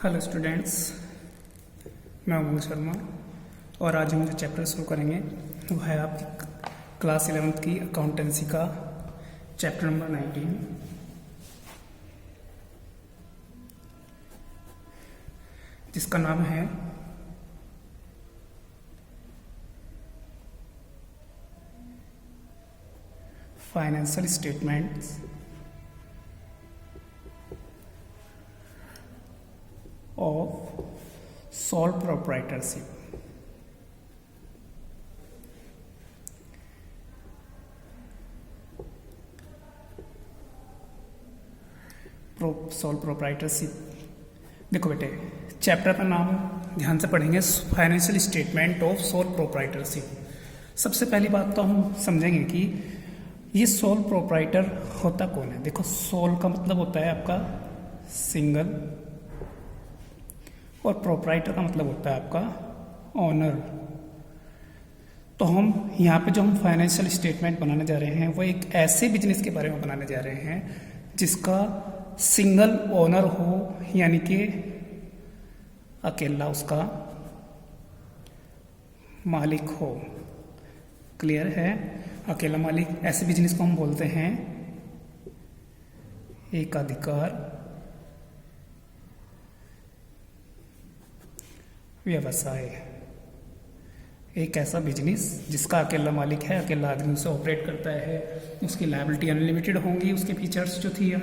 Hello students, मैं अमोल शर्मा और आज हम जो चैप्टर शुरू करेंगे वो है आपकी क्लास 11th की अकाउंटेंसी का चैप्टर नंबर 19, जिसका नाम है financial statements of sole proprietorship. Sole proprietorship. देखो बेटे, चैप्टर का नाम ध्यान से पढ़ेंगे, financial statement of sole proprietorship. सबसे पहली बात तो हम समझेंगे कि ये सोल प्रोप्राइटर होता कौन है। देखो, सोल का मतलब होता है आपका सिंगल और प्रोप्राइटर का मतलब होता है आपका ऑनर। तो हम यहाँ पे जो हम फाइनेंशियल स्टेटमेंट बनाने जा रहे हैं वो एक ऐसे बिजनेस के बारे में बनाने जा रहे हैं जिसका सिंगल ओनर हो, यानी कि अकेला उसका मालिक हो। क्लियर है? अकेला मालिक, ऐसे बिजनेस को हम बोलते हैं एकाधिकार व्यवसाय। एक ऐसा बिजनेस जिसका अकेला मालिक है, अकेला आदमी उसे ऑपरेट करता है, उसकी लायबिलिटी अनलिमिटेड होंगी। उसके फीचर्स जो थी हम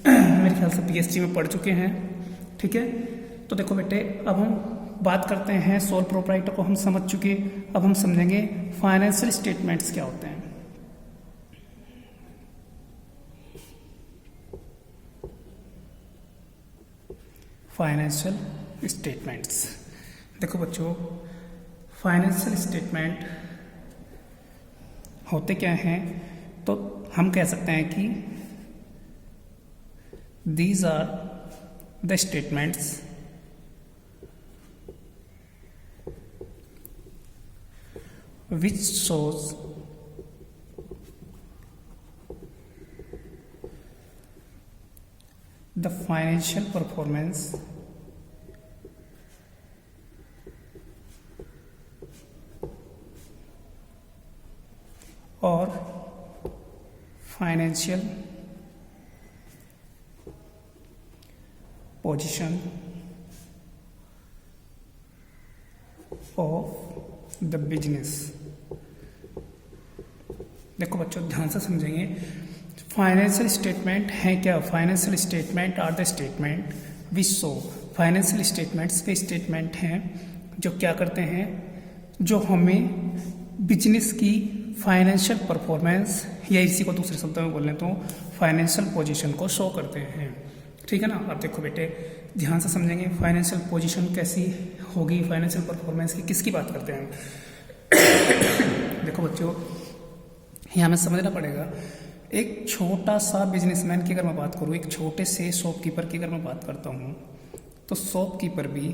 मेरे ख्याल से पीएचडी में पढ़ चुके हैं। ठीक है, तो देखो बेटे, अब हम बात करते हैं, सोल प्रोप्राइटर को हम समझ चुके, अब हम समझेंगे फाइनेंशियल स्टेटमेंट्स क्या होते हैं। फाइनेंशियल स्टेटमेंट्स, देखो बच्चों, फाइनेंशियल स्टेटमेंट होते क्या हैं, तो हम कह सकते हैं कि these are the statements which shows the financial performance और financial position of the business. देखो बच्चों, ध्यान से समझेंगे, फाइनेंशियल स्टेटमेंट है क्या। Financial statement are the statement which show, financial statements वे स्टेटमेंट हैं जो क्या करते हैं, जो हमें बिजनेस की फाइनेंशियल परफॉर्मेंस, या इसी को दूसरे शब्दों में बोलें तो फाइनेंशियल पोजीशन को शो करते हैं। ठीक है ना। अब देखो बेटे, ध्यान से समझेंगे, फाइनेंशियल पोजीशन कैसी होगी, फाइनेंशियल परफॉर्मेंस की किसकी बात करते हैं। देखो बच्चों, यहाँ हमें समझना पड़ेगा, एक छोटा सा बिजनेसमैन की अगर मैं बात करूँ, एक छोटे से शॉपकीपर की अगर मैं बात करता हूँ, तो शॉपकीपर भी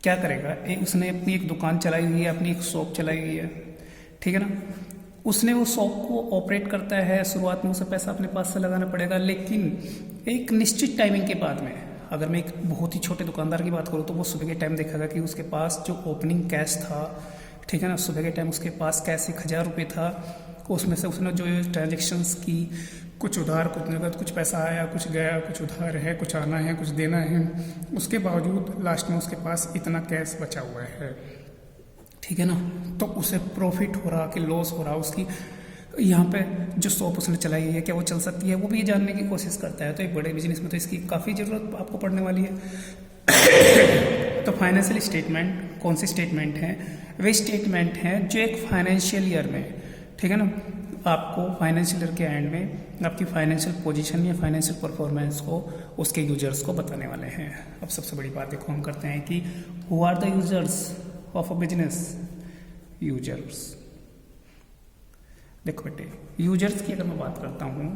क्या करेगा, उसने अपनी एक दुकान चलाई हुई है, अपनी एक शॉप चलाई हुई है, ठीक है ना। उसने वो शॉप को ऑपरेट करता है, शुरुआत में उसे पैसा अपने पास से लगाना पड़ेगा, लेकिन एक निश्चित टाइमिंग के बाद में, अगर मैं एक बहुत ही छोटे दुकानदार की बात करूँ तो वो सुबह के टाइम देखेगा कि उसके पास जो ओपनिंग कैश था, ठीक है ना, सुबह के टाइम उसके पास कैश 1000 रुपये था, उसमें से उसने जो ट्रांजेक्शन्स की, कुछ उधार कुछ नगद, कुछ पैसा आया कुछ गया, कुछ उधार है, कुछ आना है, कुछ देना है, उसके बावजूद लास्ट में उसके पास इतना कैश बचा हुआ है, ठीक है ना। तो उसे प्रॉफिट हो रहा कि लॉस हो रहा, उसकी यहाँ पे जो शॉप उसने चलाई है क्या वो चल सकती है, वो भी ये जानने की कोशिश करता है। तो एक बड़े बिजनेस में तो इसकी काफ़ी ज़रूरत आपको पड़ने वाली है। तो फाइनेंशियल स्टेटमेंट कौन सी स्टेटमेंट है, वे स्टेटमेंट हैं जो एक फाइनेंशियल ईयर में, ठीक है ना, आपको फाइनेंशियल ईयर के एंड में आपकी फाइनेंशियल पोजीशन या फाइनेंशियल परफॉर्मेंस को उसके यूजर्स को बताने वाले हैं। अब सबसे बड़ी बात देखो, हम करते हैं कि who are the users of a business. Users, देखो बेटे, यूजर्स की अगर मैं बात करता हूँ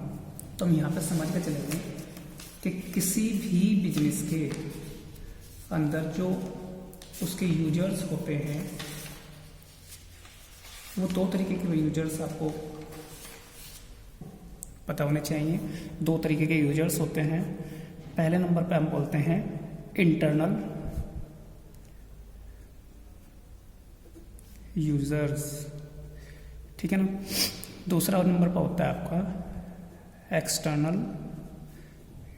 तो हम यहाँ पे समझ के चलेंगे कि किसी भी बिजनेस के अंदर जो उसके यूजर्स होते हैं वो दो तरीके के यूजर्स आपको पता होने चाहिए। दो तरीके के यूजर्स होते हैं। पहले नंबर पे हम बोलते हैं इंटरनल यूजर्स, ठीक है ना। दूसरा नंबर पर होता है आपका एक्सटर्नल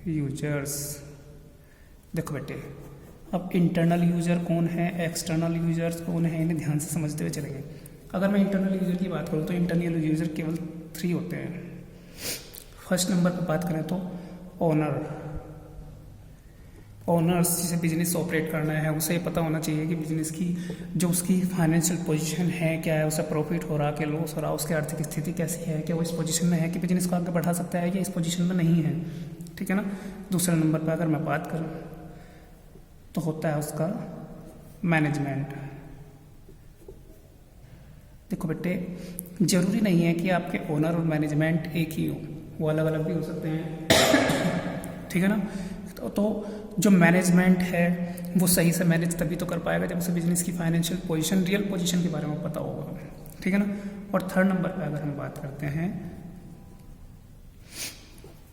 यूजर्स। देखो बेटे, अब इंटरनल यूजर कौन है, एक्सटर्नल यूजर्स कौन है, इन्हें ध्यान से समझते हुए चलेंगे। अगर मैं इंटरनल यूजर की बात करूँ तो इंटरनल यूजर केवल 3 होते हैं। फर्स्ट नंबर पर बात करें तो ओनर्स, जिसे बिजनेस ऑपरेट करना है उसे पता होना चाहिए कि बिजनेस की जो उसकी फाइनेंशियल पोजीशन है क्या है, उसे प्रॉफिट हो रहा, कि लॉस हो रहा, उसकी आर्थिक स्थिति कैसी है, क्या वो इस पोजीशन में है कि बिजनेस को आगे बढ़ा सकता है या इस पोजीशन में नहीं है, ठीक है ना। दूसरे नंबर पर अगर मैं बात करूँ तो होता है उसका मैनेजमेंट। देखो बेटे, जरूरी नहीं है कि आपके ओनर और मैनेजमेंट एक ही हो, वो अलग अलग भी हो सकते हैं, ठीक है ना। तो जो मैनेजमेंट है वो सही से मैनेज तभी तो कर पाएगा जब उसे बिजनेस की फाइनेंशियल पोजीशन, रियल पोजीशन के बारे में पता होगा, ठीक है ना। और थर्ड नंबर पर अगर हम बात करते हैं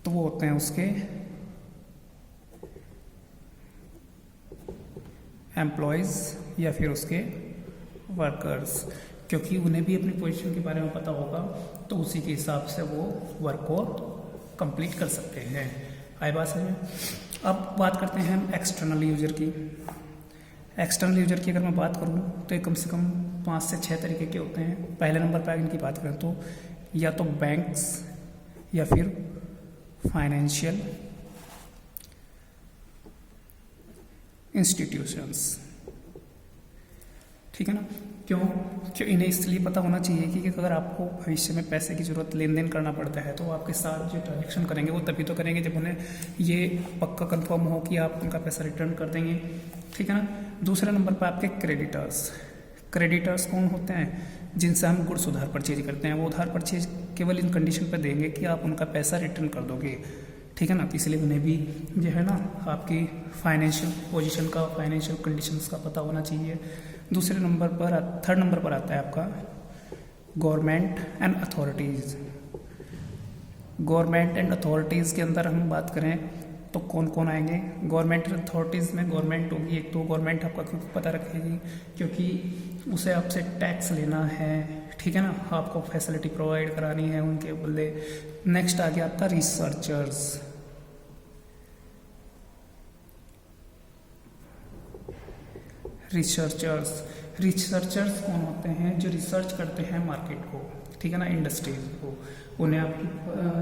तो वो होते हैं उसके एम्प्लॉयज़ या फिर उसके वर्कर्स, क्योंकि उन्हें भी अपनी पोजीशन के बारे में पता होगा तो उसी के हिसाब से वो वर्क को कंप्लीट कर सकते हैं। आई बात समझ में। अब बात करते हैं हम एक्सटर्नल यूजर की। एक्सटर्नल यूजर की अगर मैं बात करूँ तो ये कम से कम 5 से 6 तरीके के होते हैं। पहले नंबर पर इनकी बात करें तो या तो बैंक्स या फिर फाइनेंशियल इंस्टीट्यूशंस, ठीक है ना। क्यों इन्हें इसलिए पता होना चाहिए कि अगर आपको भविष्य में पैसे की जरूरत, लेन देन करना पड़ता है तो आपके साथ जो ट्रांजेक्शन करेंगे वो तभी तो करेंगे जब उन्हें ये पक्का कंफर्म हो कि आप उनका पैसा रिटर्न कर देंगे, ठीक है ना। दूसरे नंबर पर आपके क्रेडिटर्स कौन होते हैं, जिनसे हम गुड्स उधार परचेज करते हैं। वो उधार परचेज केवल इन कंडीशन पर देंगे कि आप उनका पैसा रिटर्न कर दोगे, ठीक है ना। तो इसलिए उन्हें भी जो है ना आपकी फाइनेंशियल पोजीशन का, फाइनेंशियल कंडीशंस का पता होना चाहिए। दूसरे नंबर पर, थर्ड नंबर पर आता है आपका government and authorities. Government and authorities के अंदर हम बात करें तो कौन कौन आएंगे। गवर्नमेंट एंड अथॉरिटीज़ में गवर्नमेंट होगी एक, तो गवर्नमेंट आपका क्यों पता रखेगी, क्योंकि उसे आपसे टैक्स लेना है, ठीक है ना, आपको फैसिलिटी प्रोवाइड करानी है उनके बदले। नेक्स्ट आ गया आपका रिसर्चर्स। रिसर्चर्स कौन होते हैं, जो रिसर्च करते हैं मार्केट को, ठीक है ना, इंडस्ट्रीज को। उन्हें आपकी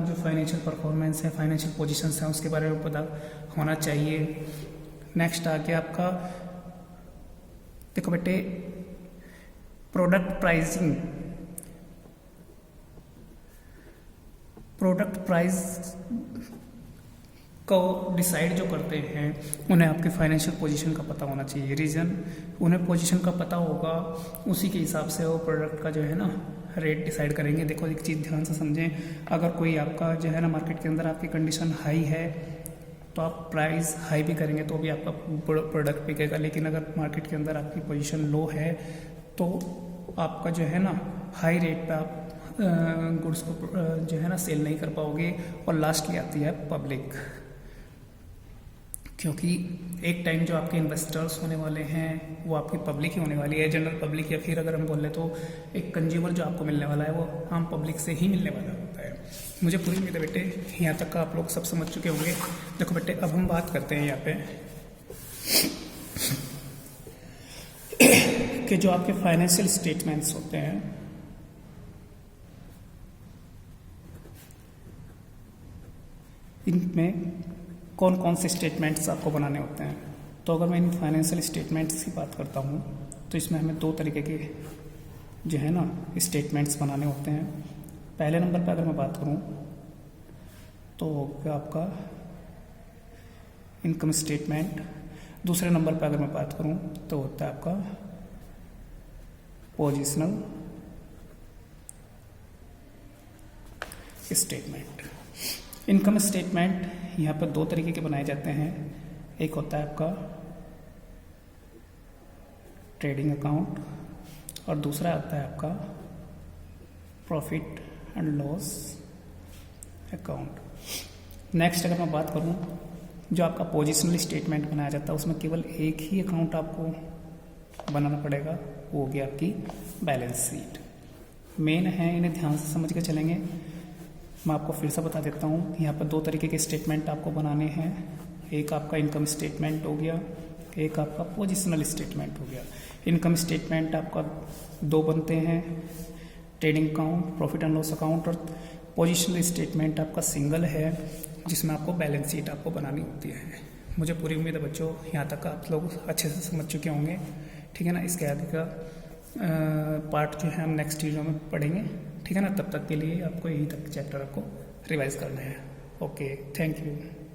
जो फाइनेंशियल परफॉर्मेंस है, फाइनेंशियल पोजीशंस हैं, उसके बारे में पता होना चाहिए। नेक्स्ट आ गया आपका, देखो बेटे, प्रोडक्ट प्राइस को डिसाइड जो करते हैं उन्हें आपके फाइनेंशियल पोजीशन का पता होना चाहिए। रीज़न, उन्हें पोजीशन का पता होगा, उसी के हिसाब से वो प्रोडक्ट का जो है ना रेट डिसाइड करेंगे। देखो एक चीज़ ध्यान से समझें, अगर कोई आपका जो है ना मार्केट के अंदर आपकी कंडीशन हाई है तो आप प्राइस हाई भी करेंगे तो भी आपका प्रोडक्ट बिकेगा, लेकिन अगर मार्केट के अंदर आपकी पोजीशन लो है तो आपका जो है ना हाई रेट पे आप गुड्स को जो है ना सेल नहीं कर पाओगे। और लास्ट की आती है पब्लिक, क्योंकि एक टाइम जो आपके इन्वेस्टर्स होने वाले हैं वो आपकी पब्लिक ही होने वाली है, जनरल पब्लिक, या फिर अगर हम बोले तो एक कंज्यूमर जो आपको मिलने वाला है वो आम पब्लिक से ही मिलने वाला होता है। मुझे पूरी उम्मीद है बेटे यहाँ तक का आप लोग सब समझ चुके होंगे। देखो बेटे, अब हम बात करते हैं यहाँ पे कि जो आपके फाइनेंशियल स्टेटमेंट्स होते हैं इनमें कौन कौन से स्टेटमेंट्स आपको बनाने होते हैं। तो अगर मैं इन फाइनेंशियल स्टेटमेंट्स की बात करता हूँ तो इसमें हमें 2 तरीके के जो है ना स्टेटमेंट्स बनाने होते हैं। पहले नंबर पर अगर मैं बात करूँ तो क्या आपका इनकम स्टेटमेंट। दूसरे नंबर पर अगर मैं बात करूँ तो होता है आपका पोजिशनल स्टेटमेंट। इनकम स्टेटमेंट यहाँ पर 2 तरीके के बनाए जाते हैं। एक होता है आपका ट्रेडिंग अकाउंट और दूसरा आता है आपका profit and loss account. Next अगर मैं बात करूँ जो आपका पोजिशनल स्टेटमेंट बनाया जाता है उसमें केवल एक ही अकाउंट आपको बनाना पड़ेगा, वो हो गया आपकी बैलेंस शीट। मेन है, इन्हें ध्यान से समझ के चलेंगे। मैं आपको फिर से बता देता हूँ, यहाँ पर दो तरीके के स्टेटमेंट आपको बनाने हैं। एक आपका इनकम स्टेटमेंट हो गया, एक आपका पोजिशनल स्टेटमेंट हो गया। इनकम स्टेटमेंट आपका दो बनते हैं, trading account, profit and loss account, और पोजिशनल स्टेटमेंट आपका सिंगल है जिसमें आपको बैलेंस शीट आपको बनानी होती है। मुझे पूरी उम्मीद है बच्चों यहाँ तक आप लोग अच्छे से समझ चुके होंगे, ठीक है ना। इसके आगे का पार्ट जो है हम नेक्स्ट वीडियो में पढ़ेंगे, ठीक है ना। तब तक के लिए आपको यही तक चैप्टर आपको रिवाइज करना है। Okay, thank you.